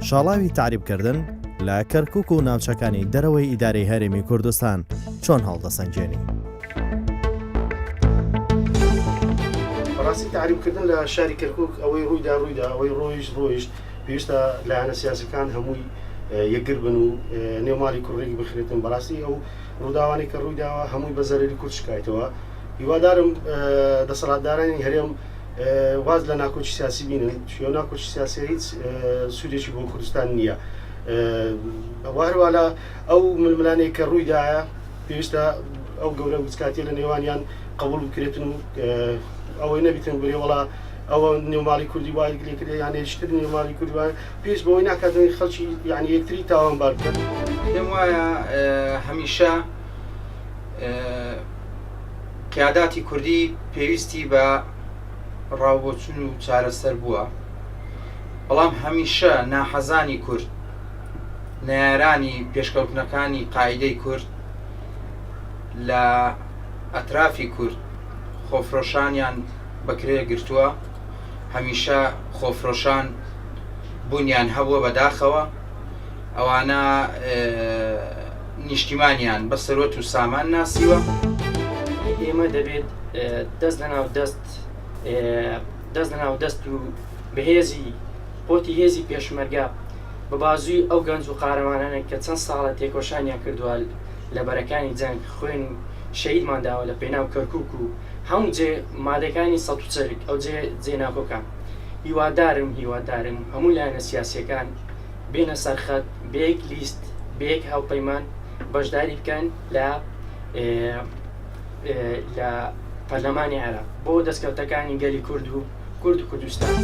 شاڵاوی تعریبکردن لە کەرکووک و ناوچەکانی دەرەوەی ئیدارەی هەرێمی کوردستان چۆن هەڵدەسەنجێنی؟ بەڕاستی تعریبکردن لە شاری کەرکووک ئەوەی ڕوویدا ئەوەی ڕۆیشت پێویستە لایەنە سیاسەکان هەمووی یەکگر بن و نێوماڵی کوڕێکی بخرێتن. بەڕاستی ئەو ڕووداوانی کە ڕوویداوە هەمووی بە زەرری کورد شکایتەوە. هیوادارم دەسەڵاتدارانی هەرێم واز لە ناکۆچی سیاسی بینن، چۆن ناکۆچی سیاسی هیچ سوودێکی بۆ کوردستان نییە. هەروە لە ئەو ململانەی کە ڕوویدایە پێویستە ئەو گەورە وچکاتی لە نێوانیان قبول بکرێتن و ئەوەی نەبیتن بێ وڵا ئەوە نێوماڵی کوردی وای لێکرێ یان هێشتر نێوماڵی کوردی وای پێش بەوەی ناکاتنی خەڵکی یعنی یەکتری تاوانبار بکەن. پێم وایە هەمیشە قیاداتی کوردی پێویستی بە ڕاوبۆچون و چارەسەر بووە، بەڵام هەمیشە ناحەزانی کورد، نەیارانی پێشکەوتنەکانی قاعیدەی کورد لە ئەترافی کورد خۆفرۆشانیان بەکرێ گرتووە. هەمیشە خۆفرۆشان بوونیان هەبووە بەداخەوە، ئەوانە نیشتیمانیان بە سەرۆت و سامان ناسیوە. ئێمە دەبێت دەست لەناو دەست و بەهێزی پۆتی هێزی پێشمەرگا بە بازووی ئەو گەنج و قارەمانانە کە چەند ساڵە تێکۆشانیان کردووە لە بەرەکانی جەنگ خوێن و شەهیدمان داوە لە پێناو کەرکووک و هەموو جێ مادەکانی سەد و چەرک ئەو جێ ناکۆکان. هیوادارم هەموو لایەنە سیاسیەکان بێنە سەرخەت بەیەک لیست بەیەک هاوپەیمان بەشداری بکەن لە پەرلەمانی عێراق بۆ دەستکەوتەکانی گەلی کورد و کوردستان.